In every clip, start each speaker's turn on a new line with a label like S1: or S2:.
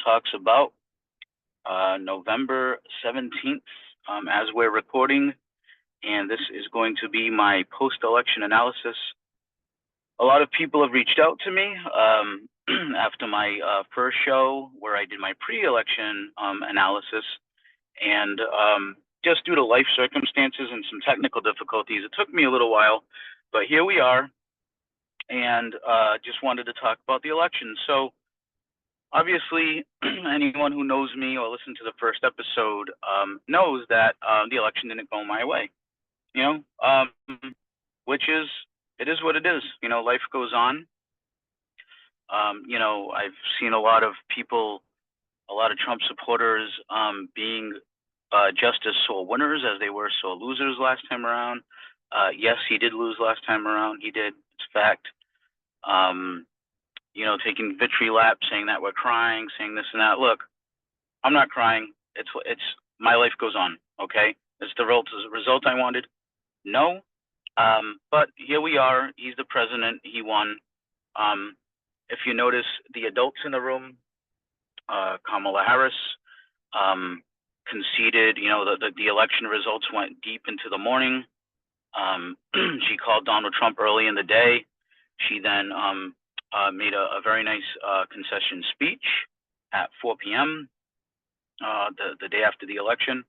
S1: talks about November 17th as we're recording, and this is going to be my post-election analysis. A lot of people have reached out to me after my first show where I did my pre-election analysis, and just due to life circumstances and some technical difficulties, it took me a little while, but here we are, and just wanted to talk about the election. So obviously, anyone who knows me or listened to the first episode knows that the election didn't go my way, you know, which is, it is what it is. You know, life goes on. You know, I've seen a lot of people, a lot of Trump supporters being just as sore winners as they were sore losers last time around. Yes, he did lose last time around. He did. It's a fact. You know, taking victory laps, saying that we're crying, saying this and that. Look, I'm not crying. It's my life goes on. Okay, it's the result I wanted. No, but here we are. He's the president. He won. If you notice, the adults in the room, Kamala Harris, conceded. You know, the election results went deep into the morning. She called Donald Trump early in the day. She then made a very nice concession speech at 4 p.m. The day after the election,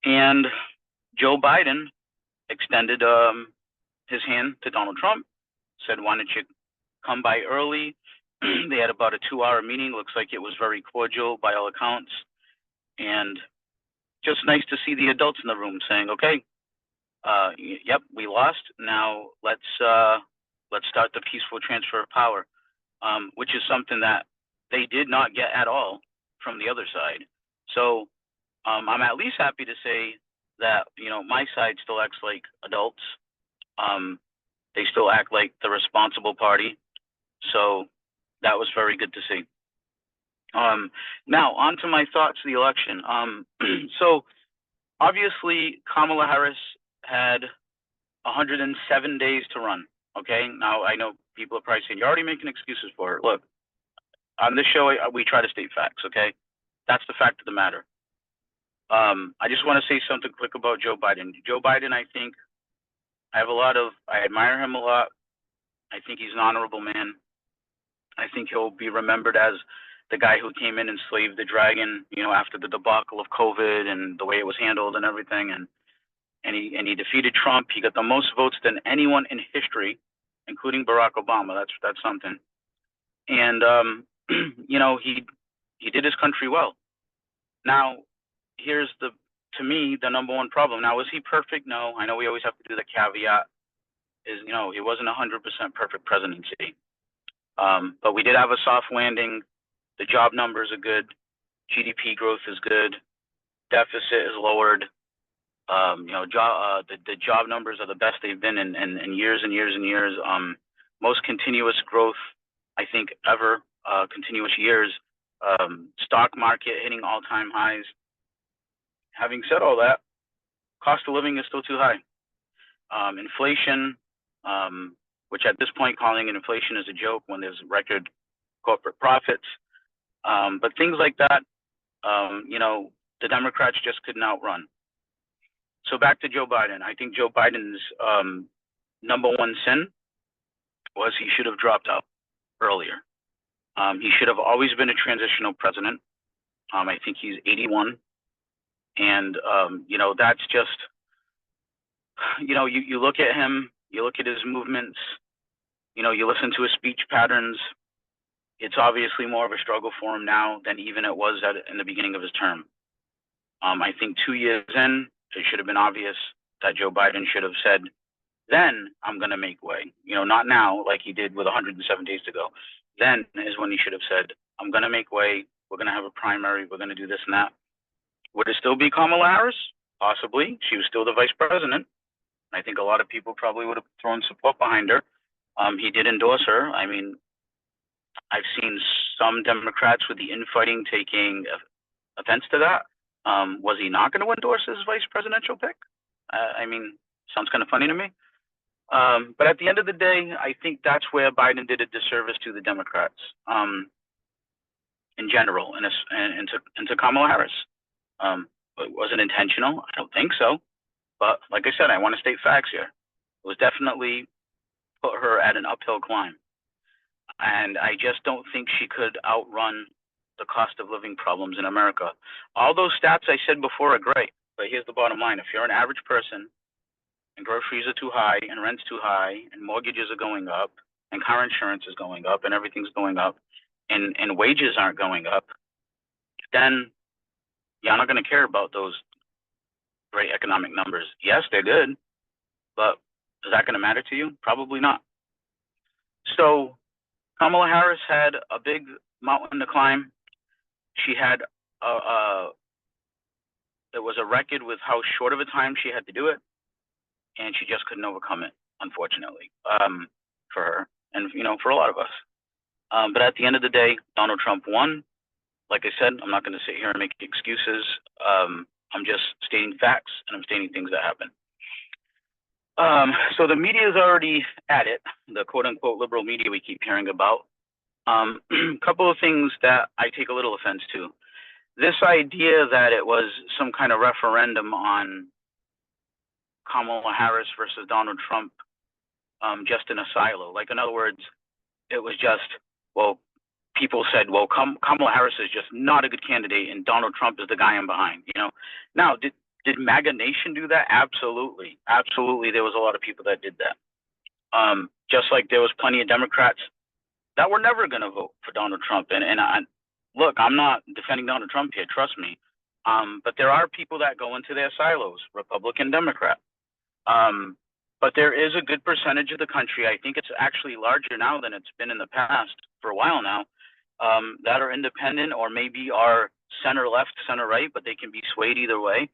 S1: and Joe Biden extended his hand to Donald Trump, said, "Why don't you come by early?" They had about a 2-hour meeting. Looks like it was very cordial by all accounts, and just nice to see the adults in the room saying, "Okay, yep, we lost. Now let's start the peaceful transfer of power," which is something that they did not get at all from the other side. So I'm at least happy to say that, you know, my side still acts like adults. They still act like the responsible party. So that was very good to see. Now on to my thoughts of the election. So obviously Kamala Harris had 107 days to run. Okay, now I know people are probably saying, "You're already making excuses for her." Look, on this show, we try to state facts, okay? That's the fact of the matter. I just want to say something quick about Joe Biden. Joe Biden, I think, I admire him a lot. I think he's an honorable man. I think he'll be remembered as the guy who came in and slaved the dragon, you know, after the debacle of COVID and the way it was handled and everything. And he defeated Trump. He got the most votes than anyone in history, including Barack Obama. That's something. And you know, he did his country well. Now, here's to me the number one problem. Now, was he perfect? No. I know we always have to do the caveat. Is, you know, it wasn't 100% perfect presidency. But we did have a soft landing. The job numbers are good. GDP growth is good. Deficit is lowered. You know, the job numbers are the best they've been in years and years and years. Most continuous growth, I think, ever. Continuous years. Stock market hitting all-time highs. Having said all that, cost of living is still too high. Inflation, which at this point calling it inflation is a joke when there's record corporate profits. But things like that, you know, the Democrats just couldn't outrun. So back to Joe Biden. I think Joe Biden's number one sin was he should have dropped out earlier. He should have always been a transitional president. I think he's 81. And, you know, that's just, you know, you look at him, you look at his movements, you know, you listen to his speech patterns. It's obviously more of a struggle for him now than even it was in the beginning of his term. I think 2 years in, it should have been obvious that Joe Biden should have said, then I'm going to make way. You know, not now like he did with 107 days to go. Then is when he should have said, I'm going to make way. We're going to have a primary. We're going to do this and that. Would it still be Kamala Harris? Possibly. She was still the vice president. I think a lot of people probably would have thrown support behind her. He did endorse her. I mean, I've seen some Democrats with the infighting taking offense to that. Was he not going to endorse his vice presidential pick? I mean, sounds kind of funny to me. But at the end of the day, I think that's where Biden did a disservice to the Democrats. in general into Kamala Harris. It wasn't intentional. I don't think so. But like I said, I want to state facts here. It was definitely put her at an uphill climb. And I just don't think she could outrun the cost of living problems in America. All those stats I said before are great, but here's the bottom line. If you're an average person and groceries are too high and rent's too high and mortgages are going up and car insurance is going up and everything's going up and wages aren't going up, then you're not going to care about those great economic numbers. Yes, they're good, but is that going to matter to you? Probably not. So Kamala Harris had a big mountain to climb. She had there was a record with how short of a time she had to do it, and she just couldn't overcome it, unfortunately, for her and for a lot of us. But at the end of the day, Donald Trump won. Like I said, I'm not going to sit here and make excuses. I'm just stating facts, and I'm stating things that happen. So the media is already at it, the quote-unquote liberal media we keep hearing about. A couple of things that I take a little offense to. This idea that it was some kind of referendum on Kamala Harris versus Donald Trump just in a silo. Like, in other words, it was just, well, people said, well, Kamala Harris is just not a good candidate and Donald Trump is the guy I'm behind, Now, did MAGA Nation do that? Absolutely. Absolutely. There was a lot of people that did that. Just like there was plenty of Democrats that were never going to vote for Donald Trump. And look, I'm not defending Donald Trump here, trust me. But there are people that go into their silos, Republican, Democrat. But there is a good percentage of the country, I think it's actually larger now than it's been in the past for a while now, that are independent or maybe are center left, center right, but they can be swayed either way.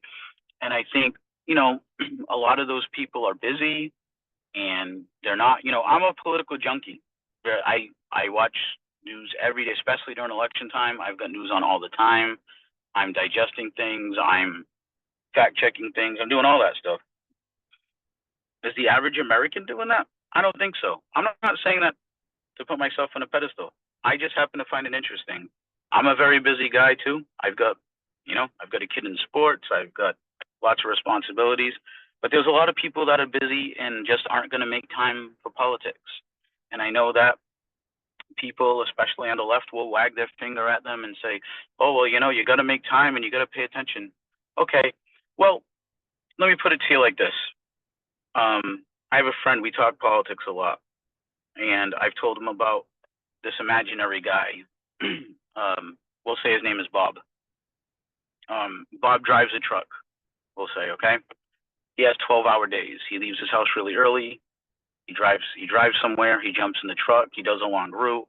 S1: And I think, a lot of those people are busy and they're not, I'm a political junkie. I watch news every day, especially during election time. I've got news on all the time. I'm digesting things. I'm fact checking things. I'm doing all that stuff. Is the average American doing that? I don't think so. I'm not saying that to put myself on a pedestal. I just happen to find it interesting. I'm a very busy guy too. I've got a kid in sports. I've got lots of responsibilities. But there's a lot of people that are busy and just aren't going to make time for politics. And I know that people, especially on the left, will wag their finger at them and say, oh, well, you got to make time and you got to pay attention. Okay, well, let me put it to you like this. I have a friend, we talk politics a lot, and I've told him about this imaginary guy. We'll say his name is Bob. Bob drives a truck, we'll say, okay? He has 12-hour days. He leaves his house really early. He drives somewhere. He jumps in the truck. He does a long route.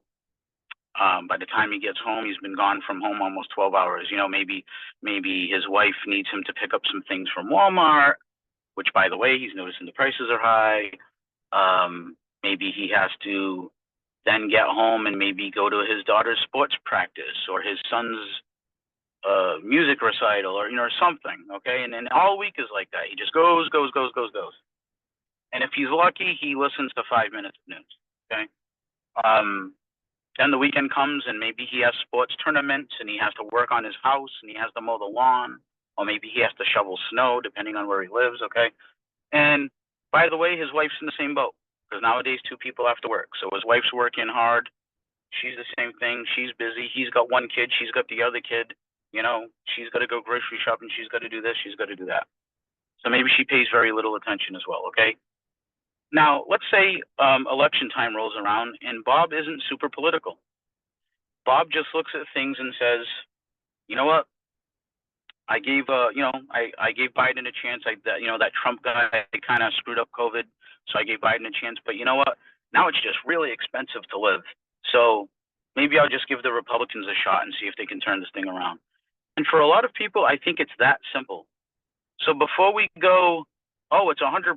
S1: By the time he gets home, he's been gone from home almost 12 hours. Maybe his wife needs him to pick up some things from Walmart, which, by the way, he's noticing the prices are high. Maybe he has to then get home and maybe go to his daughter's sports practice or his son's music recital or something. Okay, and then all week is like that. He just goes. And if he's lucky, he listens to 5 minutes of news. Okay. Then the weekend comes and maybe he has sports tournaments and he has to work on his house and he has to mow the lawn, or maybe he has to shovel snow depending on where he lives. Okay. And by the way, his wife's in the same boat because nowadays 2 people have to work. So his wife's working hard. She's the same thing. She's busy. He's got 1 kid. She's got the other kid. She's got to go grocery shopping. She's got to do this. She's got to do that. So maybe she pays very little attention as well. Okay. Now, let's say election time rolls around and Bob isn't super political. Bob just looks at things and says, you know what? I gave I gave Biden a chance. That Trump guy kind of screwed up COVID, so I gave Biden a chance. But you know what? Now it's just really expensive to live. So maybe I'll just give the Republicans a shot and see if they can turn this thing around. And for a lot of people, I think it's that simple. So before we go, oh, it's 100%,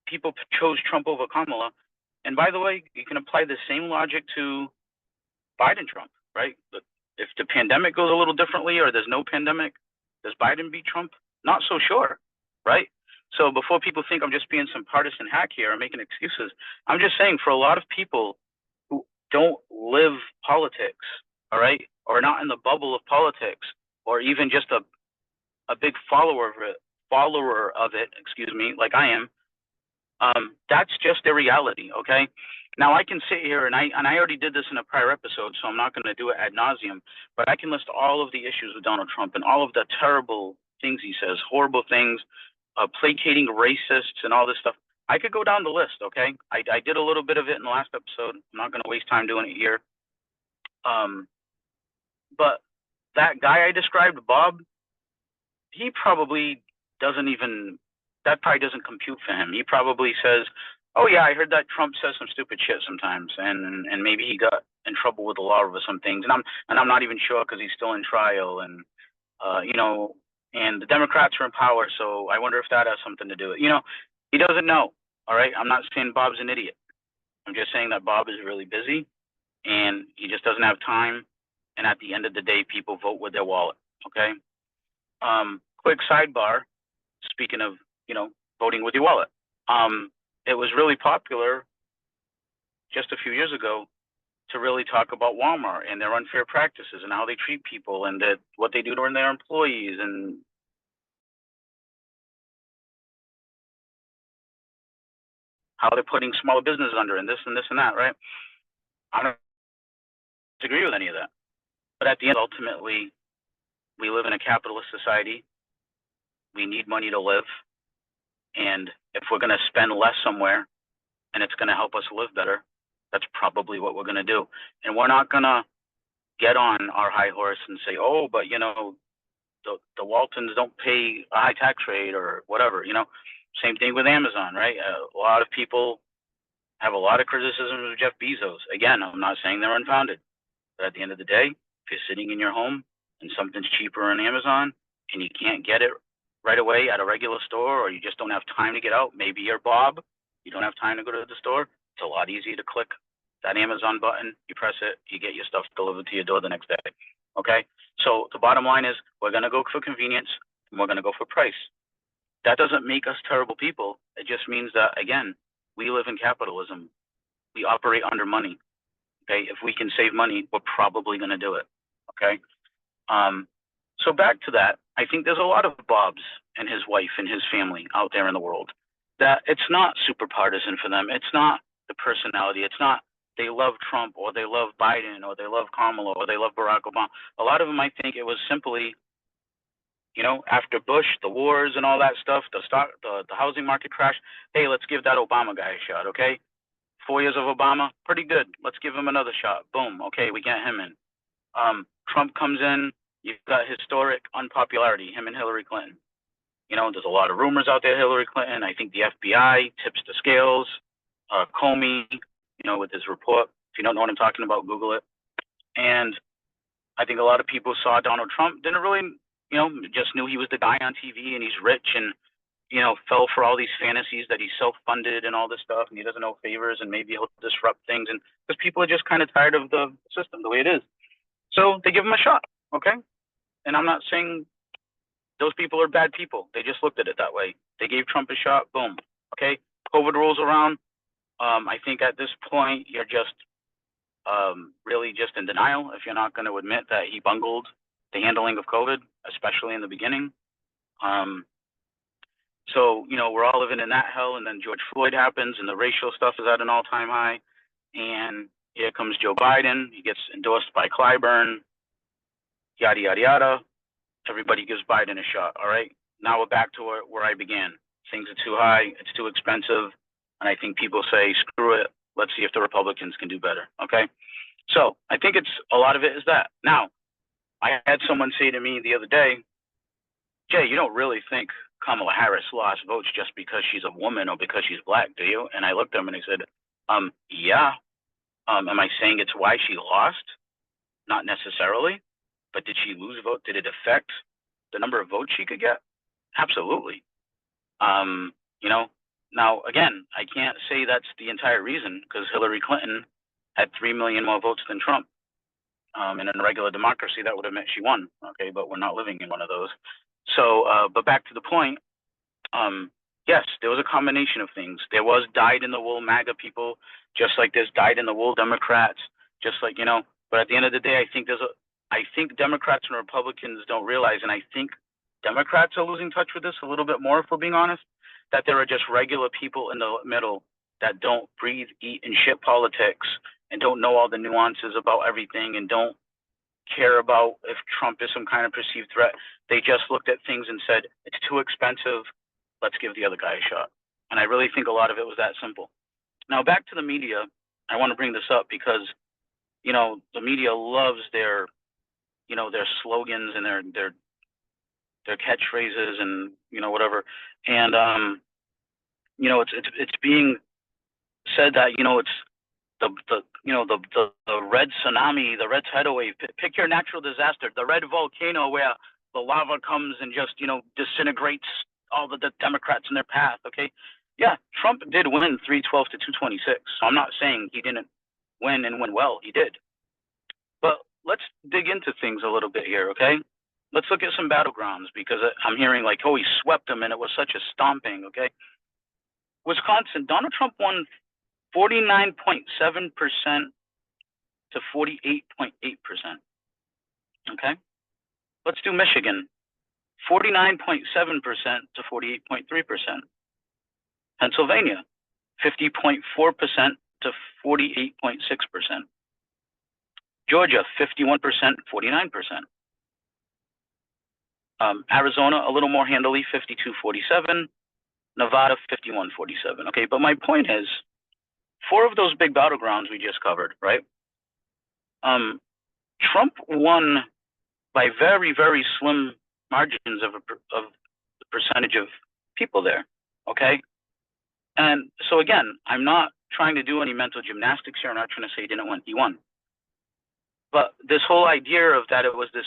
S1: people chose Trump over Kamala. And by the way, you can apply the same logic to Biden Trump, right? If the pandemic goes a little differently or there's no pandemic, does Biden beat Trump? Not so sure, right? So before people think I'm just being some partisan hack here or making excuses, I'm just saying for a lot of people who don't live politics, all right, or not in the bubble of politics, or even just a big follower of it, excuse me, like I am, that's just their reality, okay? Now I can sit here and I already did this in a prior episode, so I'm not going to do it ad nauseum, but I can list all of the issues with Donald Trump and all of the terrible things he says, horrible things, placating racists and all this stuff. I could go down the list, okay? I did a little bit of it in the last episode. I'm not going to waste time doing it here. But that guy I described, Bob, he probably doesn't even, that probably doesn't compute for him. He probably says, oh yeah, I heard that Trump says some stupid shit sometimes, and maybe he got in trouble with the law over some things, and I'm not even sure because he's still in trial, and you know, and the Democrats are in power, so I wonder if that has something to do with it. You know, he doesn't know. All right, I'm not saying Bob's an idiot. I'm just saying that Bob is really busy, and he just doesn't have time. And at the end of the day, people vote with their wallet. Okay. Quick sidebar. Speaking of, you know, voting with your wallet, it was really popular just a few years ago to really talk about Walmart and their unfair practices and how they treat people and that what they do to their employees and how they're putting smaller businesses under and this and this and that, right? I don't agree with any of that. But at the end, ultimately, we live in a capitalist society. We need money to live. And if we're going to spend less somewhere and it's going to help us live better, that's probably what we're going to do. And we're not going to get on our high horse and say, oh, but you know, the Waltons don't pay a high tax rate or whatever, you know. Same thing with Amazon, right? A lot of people have a lot of criticisms of Jeff Bezos. Again, I'm not saying they're unfounded, but at the end of the day, if you're sitting in your home and something's cheaper on Amazon and you can't get it right away at a regular store, or you just don't have time to get out, maybe you're Bob, you don't have time to go to the store, it's a lot easier to click that Amazon button, you press it, you get your stuff delivered to your door the next day. Okay? So the bottom line is we're going to go for convenience and we're going to go for price. That doesn't make us terrible people. It just means that, again, we live in capitalism. We operate under money. Okay? If we can save money, we're probably going to do it. Okay? So back to that, I think there's a lot of Bobs and his wife and his family out there in the world that it's not super partisan for them. It's not the personality. It's not they love Trump or they love Biden or they love Kamala or they love Barack Obama. A lot of them, I think it was simply, you know, after Bush, the wars and all that stuff, the housing market crash. Hey, let's give that Obama guy a shot, okay? 4 years of Obama, pretty good. Let's give him another shot. Boom, okay, we get him in. Trump comes in, you've got historic unpopularity, him and Hillary Clinton. You know, there's a lot of rumors out there, Hillary Clinton. I think the FBI tips the scales. Comey, you know, with his report. If you don't know what I'm talking about, Google it. And I think a lot of people saw Donald Trump, didn't really, you know, just knew he was the guy on TV and he's rich and, you know, fell for all these fantasies that he's self-funded and all this stuff and he doesn't know favors and maybe he'll disrupt things. And because people are just kind of tired of the system the way it is. So they give him a shot, okay? And I'm not saying those people are bad people. They just looked at it that way. They gave Trump a shot, boom, okay? COVID rolls around. I think at this point, you're just really just in denial if you're not going to admit that he bungled the handling of COVID, especially in the beginning. So, you know, we're all living in that hell, and then George Floyd happens, and the racial stuff is at an all-time high, and here comes Joe Biden. He gets endorsed by Clyburn, yada, yada, yada. Everybody gives Biden a shot, all right? Now we're back to where I began. Things are too high, it's too expensive, and I think people say, screw it, let's see if the Republicans can do better, okay? So I think it's a lot of it is that. Now, I had someone say to me the other day, Jay, you don't really think Kamala Harris lost votes just because she's a woman or because she's black, do you? And I looked at him and I said, yeah. Am I saying it's why she lost? Not necessarily. But did she lose vote? Did it affect the number of votes she could get? Absolutely. You know, now again, I can't say that's the entire reason because Hillary Clinton had 3 million more votes than Trump. In a regular democracy, that would have meant she won. Okay, but we're not living in one of those. So, but back to the point. Yes, there was a combination of things. There was dyed-in-the-wool MAGA people, just like there's dyed-in-the-wool Democrats, just like, you know, But at the end of the day, I think Democrats and Republicans don't realize, and I think Democrats are losing touch with this a little bit more, if we're being honest, that there are just regular people in the middle that don't breathe, eat, and shit politics and don't know all the nuances about everything and don't care about if Trump is some kind of perceived threat. They just looked at things and said, it's too expensive. Let's give the other guy a shot. And I really think a lot of it was that simple. Now, back to the media. I want to bring this up because, the media loves their slogans and their catchphrases and, whatever. And, it's being said that, it's the red tsunami, the red tidal wave. Pick your natural disaster, the red volcano where the lava comes and just disintegrates all the Democrats in their path. Okay, yeah, Trump did win 312 to 226. So I'm not saying he didn't win and win well. He did. But let's dig into things a little bit here. Okay, let's look at some battlegrounds because I'm hearing like, oh, he swept them and it was such a stomping. Okay, Wisconsin, Donald Trump won 49.7% to 48.8%. Okay. Let's do Michigan. 49.7% to 48.3%. Pennsylvania. 50.4% to 48.6%. Georgia, 51%, 49%. Arizona, a little more handily, 52.47. Nevada, 51.47. Okay, but my point is, 4 of those big battlegrounds we just covered, right? Trump won by very, very slim margins of the percentage of people there, okay? And so again, I'm not trying to do any mental gymnastics here. I'm not trying to say he didn't win. He won. But this whole idea of that it was this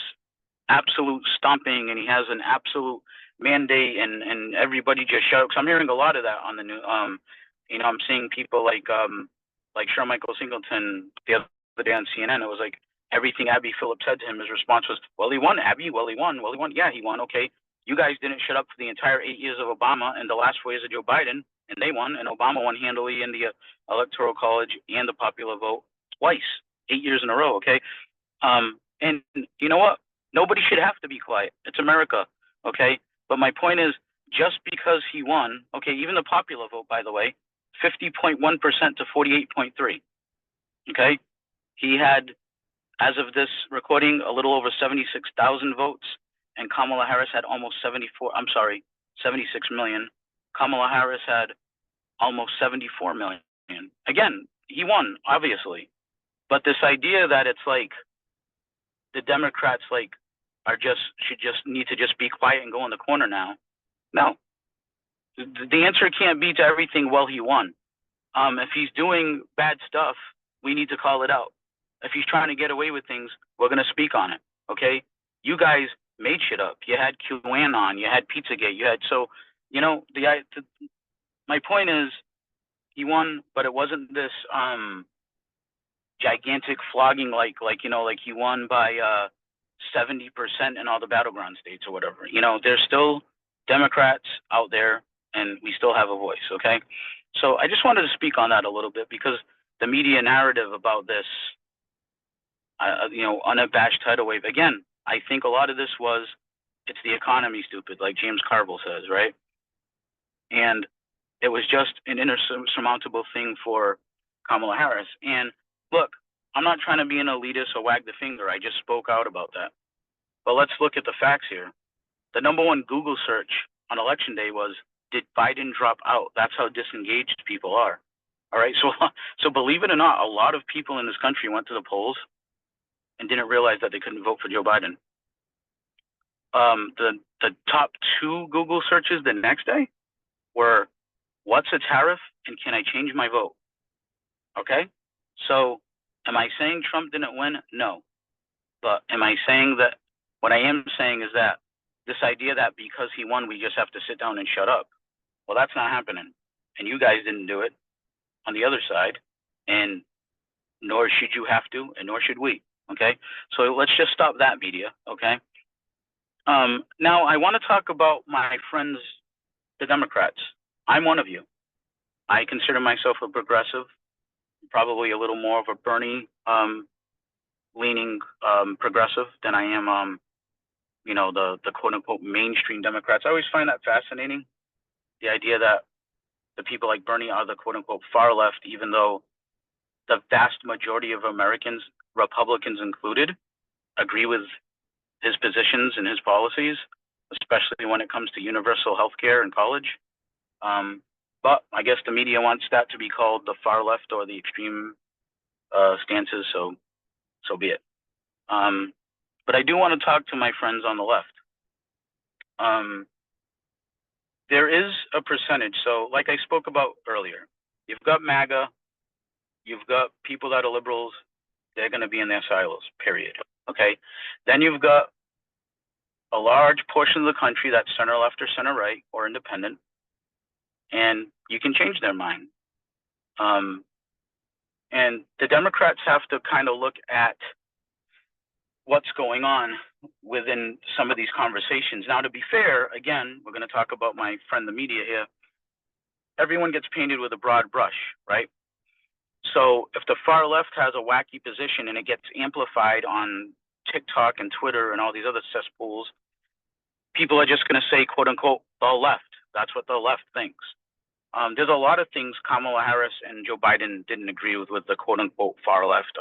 S1: absolute stomping and he has an absolute mandate and everybody just shouts. I'm hearing a lot of that on the new. I'm seeing people like Sean Michael Singleton the other day on CNN. It was like everything Abby Phillips said to him. His response was, "Well, he won, Abby. Well, he won. Well, he won. Yeah, he won. Okay, you guys didn't shut up for the entire 8 years of Obama and the last 4 years of Joe Biden, and they won. And Obama won handily in the Electoral College and the popular vote twice, 8 years in a row. Okay, and you know what? Nobody should have to be quiet. It's America. Okay, but my point is, just because he won, okay, even the popular vote, by the way, 50.1% to 48.3. Okay, he had, as of this recording, a little over 76,000 votes, and Kamala Harris had almost 76 million. Kamala Harris had almost 74 million. Again, he won, obviously, but this idea that it's like the Democrats should need to just be quiet and go in the corner now. No, the answer can't be to everything, well, he won. If he's doing bad stuff, we need to call it out. If he's trying to get away with things, we're going to speak on it. Okay, you guys made shit up. You had QAnon, you had Pizzagate, you had my point is, he won, but it wasn't this gigantic flogging like he won by 70% in all the battleground states or whatever. There's still Democrats out there, and we still have a voice. Okay, so I just wanted to speak on that a little bit because the media narrative about this, unabashed tidal wave. Again, I think a lot of this was, it's the economy, stupid, like James Carville says, right? And it was just an insurmountable thing for Kamala Harris. And look, I'm not trying to be an elitist or wag the finger. I just spoke out about that. But let's look at the facts here. The number one Google search on election day was, did Biden drop out? That's how disengaged people are. All right. So believe it or not, a lot of people in this country went to the polls and didn't realize that they couldn't vote for Joe Biden. The top 2 Google searches the next day were, what's a tariff and can I change my vote? Okay. So am I saying Trump didn't win? No. But am I saying that, what I am saying is that this idea that because he won, we just have to sit down and shut up. Well, that's not happening. And you guys didn't do it on the other side, and nor should you have to, and nor should we. Okay. So let's just stop that, media. Okay. Now I want to talk about my friends, the Democrats. I'm one of you. I consider myself a progressive, probably a little more of a Bernie leaning progressive than I am the quote unquote mainstream Democrats. I always find that fascinating. The idea that the people like Bernie are the quote unquote far left, even though the vast majority of Americans, Republicans included, agree with his positions and his policies, especially when it comes to universal health care and college. But I guess the media wants that to be called the far left or the extreme stances, so be it. But I do want to talk to my friends on the left. There is a percentage. So like I spoke about earlier, you've got MAGA, you've got people that are liberals, they're going to be in their silos, period. Okay. Then you've got a large portion of the country that's center left or center right or independent, and you can change their mind. And the Democrats have to kind of look at what's going on within some of these conversations. Now, to be fair, again, we're going to talk about my friend, the media here. Everyone gets painted with a broad brush, right? So if the far left has a wacky position and it gets amplified on TikTok and Twitter and all these other cesspools, people are just going to say, quote unquote, the left. That's what the left thinks. There's a lot of things Kamala Harris and Joe Biden didn't agree with the quote unquote far left.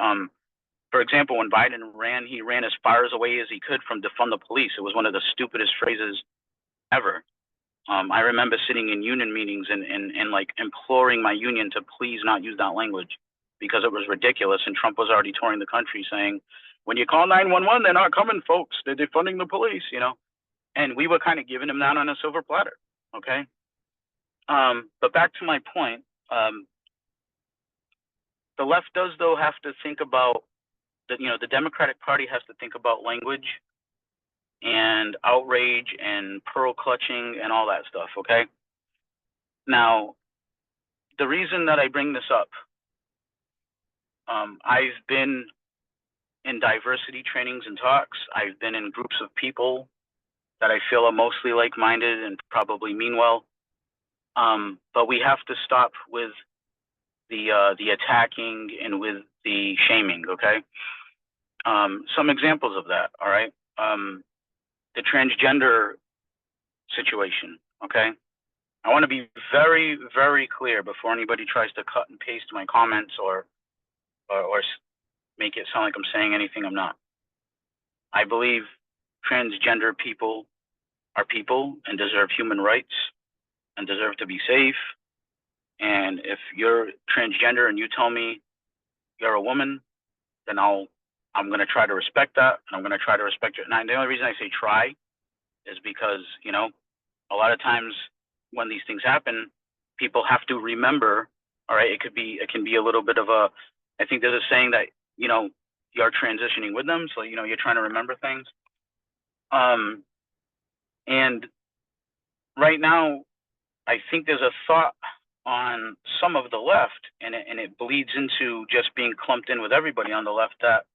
S1: For example, when Biden ran, he ran as far away as he could from defund the police. It was one of the stupidest phrases ever. I remember sitting in union meetings and like imploring my union to please not use that language because it was ridiculous. And Trump was already touring the country saying, when you call 911, they're not coming, folks. They're defunding the police, And we were kind of giving him that on a silver platter, okay? But back to my point, the left does, though, have to think about the Democratic Party has to think about language and outrage and pearl clutching and all that stuff, okay? Now, the reason that I bring this up, I've been in diversity trainings and talks. I've been in groups of people that I feel are mostly like-minded and probably mean well. But we have to stop with the attacking and with the shaming, okay? Some examples of that, all right? The transgender situation, okay? I want to be very, very clear before anybody tries to cut and paste my comments or make it sound like I'm saying anything I'm not. I believe transgender people are people and deserve human rights and deserve to be safe. And if you're transgender and you tell me you're a woman, then I'm going to try to respect that, and I'm going to try to respect it. And the only reason I say try is because, a lot of times when these things happen, people have to remember, all right, it can be a little bit of I think there's a saying that, you're transitioning with them. So, you're trying to remember things. And right now, I think there's a thought on some of the left, and it bleeds into just being clumped in with everybody on the left, that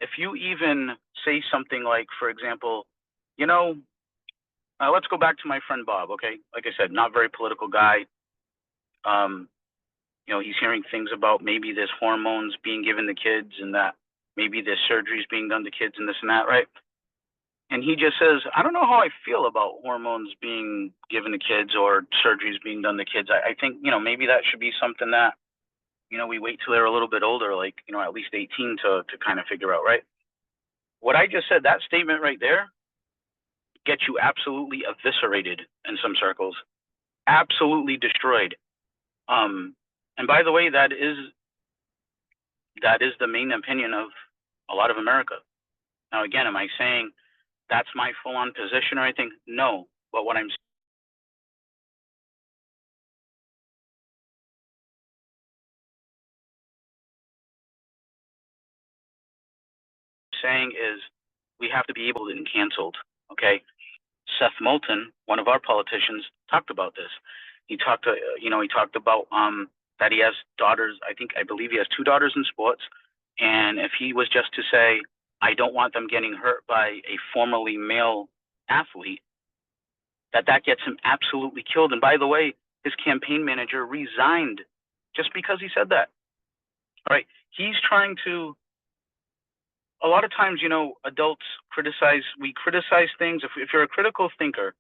S1: if you even say something like, for example, let's go back to my friend Bob, okay? Like I said, not very political guy. He's hearing things about maybe there's hormones being given to kids and that maybe there's surgeries being done to kids and this and that, right? And he just says, I don't know how I feel about hormones being given to kids or surgeries being done to kids. I think, maybe that should be something that, we wait till they're a little bit older, like, at least 18 to kind of figure out, right? What I just said, that statement right there, gets you absolutely eviscerated in some circles, absolutely destroyed. And by the way, that is the main opinion of a lot of America. Now, again, am I saying that's my full-on position or anything? No, but what I'm saying is we have to be able to be canceled, okay? Seth Moulton, one of our politicians, talked about this. He talked about that he has daughters. I believe he has 2 daughters in sports. And if he was just to say, I don't want them getting hurt by a formerly male athlete, that gets him absolutely killed. And by the way, his campaign manager resigned just because he said that. All right. He's trying to a lot of times, adults we criticize things. If you're a critical thinker,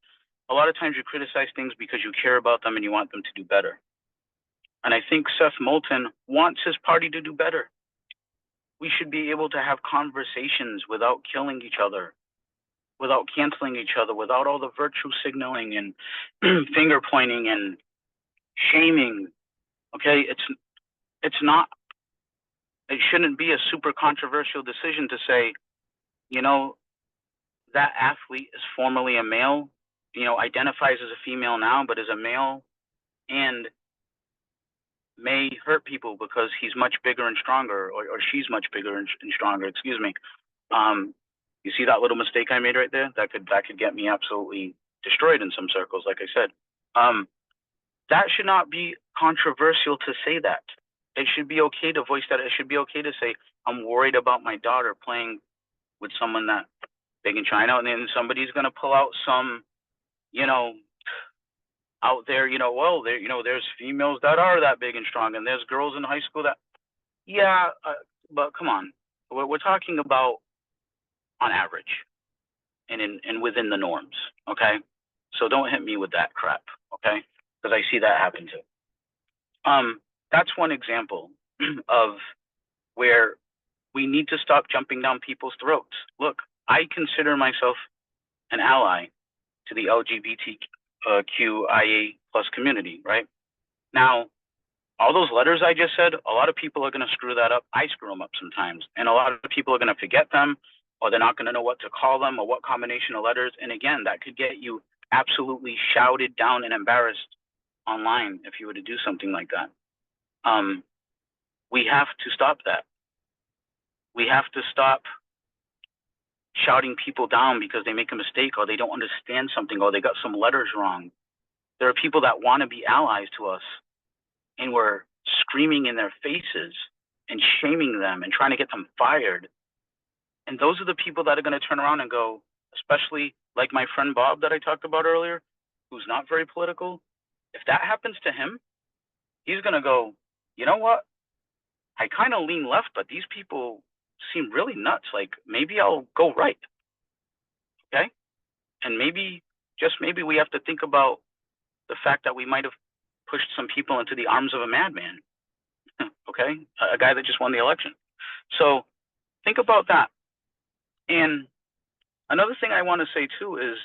S1: a lot of times you criticize things because you care about them and you want them to do better. And I think Seth Moulton wants his party to do better. We should be able to have conversations without killing each other, without canceling each other, without all the virtue signaling and finger pointing and shaming. Okay, it's not. It shouldn't be a super controversial decision to say, that athlete is formerly a male, identifies as a female now, but is a male, and may hurt people because he's much bigger and stronger, or she's much bigger and stronger. Excuse me. You see that little mistake I made right there? That could get me absolutely destroyed in some circles. Like I said, that should not be controversial to say that. It should be okay to voice that. It should be okay to say, I'm worried about my daughter playing with someone that big in China, and then somebody's gonna pull out some, out there, well, there's females that are that big and strong, and there's girls in high school that, yeah, but come on, we're talking about on average, and within the norms, okay? So don't hit me with that crap, okay? Because I see that happen too. That's one example of where we need to stop jumping down people's throats. Look, I consider myself an ally to the LGBTQIA plus community, right? Now, all those letters I just said, a lot of people are going to screw that up. I screw them up sometimes. And a lot of people are going to forget them, or they're not going to know what to call them or what combination of letters. And again, that could get you absolutely shouted down and embarrassed online if you were to do something like that. We have to stop that. We have to stop shouting people down because they make a mistake or they don't understand something or they got some letters wrong. There are people that want to be allies to us, and we're screaming in their faces and shaming them and trying to get them fired. And those are the people that are going to turn around and go, especially like my friend Bob that I talked about earlier, who's not very political. If that happens to him, he's going to go, you know what? I kind of lean left, but these people seem really nuts. Like, maybe I'll go right. Okay? And maybe, just maybe, we have to think about the fact that we might have pushed some people into the arms of a madman. Okay? A guy that just won the election. So think about that. And another thing I want to say too is,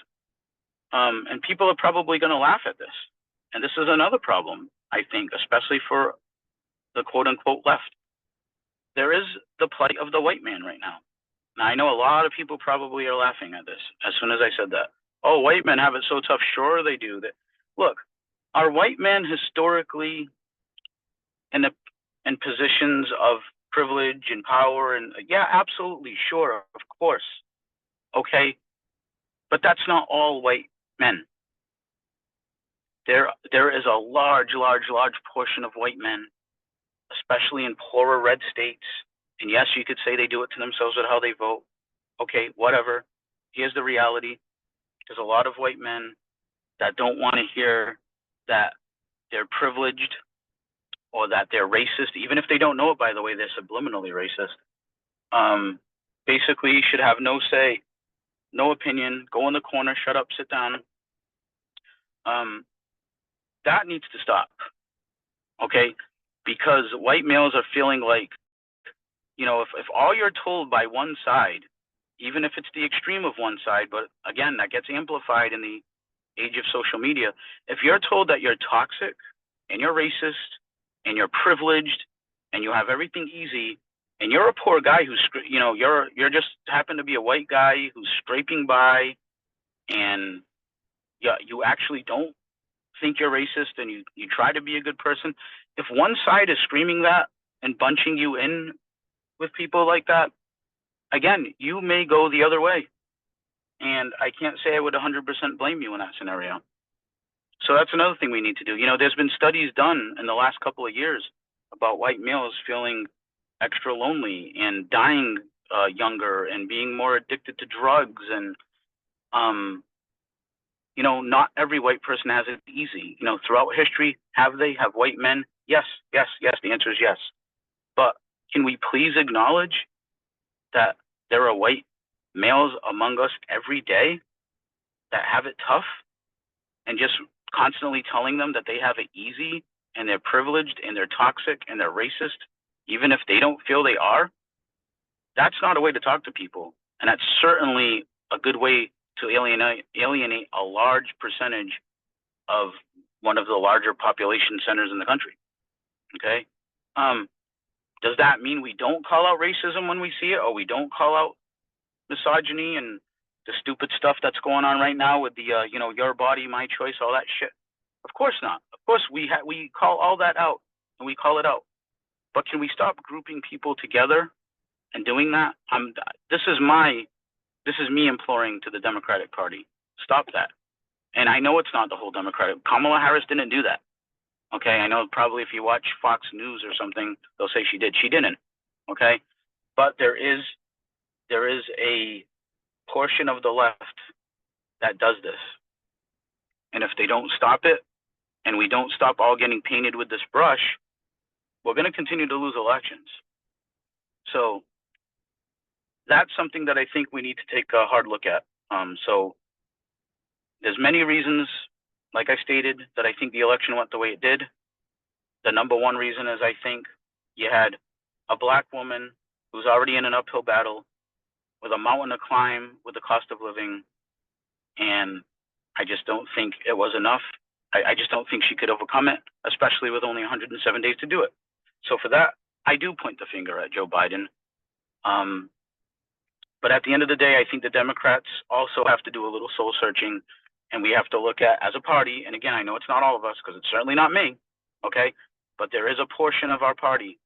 S1: and people are probably going to laugh at this, and this is another problem, I think, especially for the quote unquote left. There is the plight of the white man right now. Now, I know a lot of people probably are laughing at this as soon as I said that. Oh, white men have it so tough. Sure, they do. Look, are white men historically in positions of privilege and power? And yeah, absolutely, sure, of course. Okay, but that's not all white men. There is a large portion of white men, especially in poorer red states. And yes, you could say they do it to themselves with how they vote. Okay, whatever. Here's the reality. There's a lot of white men that don't want to hear that they're privileged or that they're racist, even if they don't know it, by the way, they're subliminally racist. Basically, should have no say, no opinion, go in the corner, shut up, sit down. That needs to stop, okay? Because white males are feeling like, if all you're told by one side, even if it's the extreme of one side, but again, that gets amplified in the age of social media. If you're told that you're toxic and you're racist and you're privileged and you have everything easy, and you're a poor guy who's, you're just happen to be a white guy who's scraping by, and yeah, you actually don't think you're racist and you try to be a good person. If one side is screaming that and bunching you in with people like that, again, you may go the other way. And I can't say I would 100% blame you in that scenario. So that's another thing we need to do. There's been studies done in the last couple of years about white males feeling extra lonely and dying younger and being more addicted to drugs. And, not every white person has it easy. Throughout history, have white men? Yes. The answer is yes. But can we please acknowledge that there are white males among us every day that have it tough, and just constantly telling them that they have it easy and they're privileged and they're toxic and they're racist, even if they don't feel they are, that's not a way to talk to people. And that's certainly a good way to alienate a large percentage of one of the larger population centers in the country. Okay. Does that mean we don't call out racism when we see it, or we don't call out misogyny and the stupid stuff that's going on right now with the your body, my choice, all that shit? Of course not. Of course we call all that out and we call it out. But can we stop grouping people together and doing that? This is me imploring to the Democratic Party. Stop that. And I know it's not the whole Democratic. Kamala Harris didn't do that. Okay, I know probably if you watch Fox News or something, they'll say she did. She didn't. Okay, but there is a portion of the left that does this, and if they don't stop it, and we don't stop all getting painted with this brush, we're going to continue to lose elections. So that's something that I think we need to take a hard look at. So there's many reasons, like I stated, that I think the election went the way it did. The number one reason is I think you had a black woman who's already in an uphill battle with a mountain to climb with the cost of living, and I just don't think it was enough. I just don't think she could overcome it, especially with only 107 days to do it. So for that, I do point the finger at Joe Biden. But at the end of the day, I think the Democrats also have to do a little soul searching, and we have to look at, as a party, and again, I know it's not all of us, because it's certainly not me, okay? But there is a portion of our party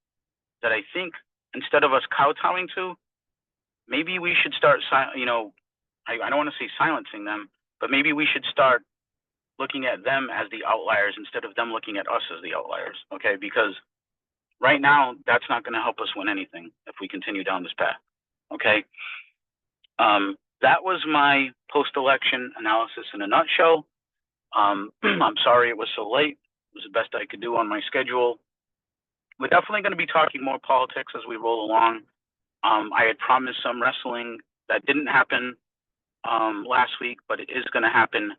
S1: that I think, instead of us kowtowing to, maybe we should start, I don't want to say silencing them, but maybe we should start looking at them as the outliers instead of them looking at us as the outliers, okay? Because right now, that's not going to help us win anything if we continue down this path, okay? That was my post-election analysis in a nutshell. I'm sorry it was so late. It was the best I could do on my schedule. We're definitely going to be talking more politics as we roll along. I had promised some wrestling that didn't happen last week, but it is going to happen.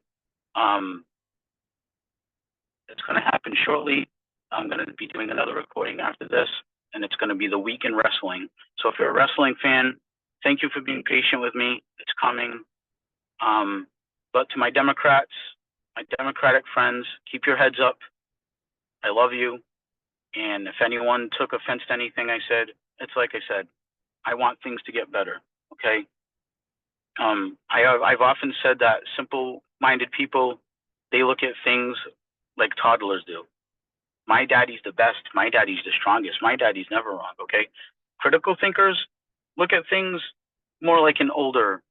S1: It's going to happen shortly. I'm going to be doing another recording after this, and it's going to be the Week in Wrestling. So if you're a wrestling fan, thank you for being patient with me. It's coming. But to my Democrats, my Democratic friends, keep your heads up. I love you. And if anyone took offense to anything I said, it's like I said, I want things to get better, okay? I've often said that simple-minded people, they look at things like toddlers do. My daddy's the best. My daddy's the strongest. My daddy's never wrong, okay? Critical thinkers look at things more like an older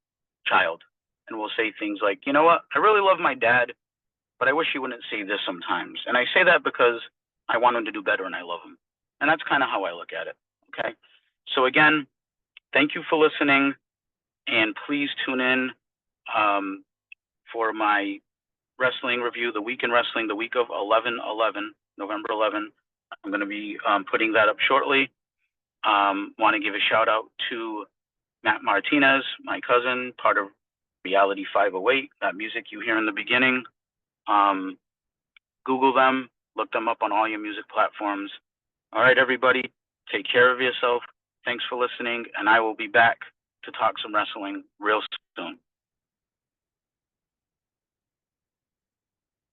S1: child and will say things like, you know what, I really love my dad, but I wish he wouldn't say this sometimes. And I say that because I want him to do better and I love him. And that's kind of how I look at it, okay? So again, thank you for listening, and please tune in for my wrestling review, the Week in Wrestling, the week of November 11. I'm going to be putting that up shortly. Want to give a shout out to Matt Martinez, my cousin, part of Reality 508, that music you hear in the beginning. Google them, look them up on all your music platforms. All right, everybody, take care of yourself. Thanks for listening, and I will be back to talk some wrestling real soon.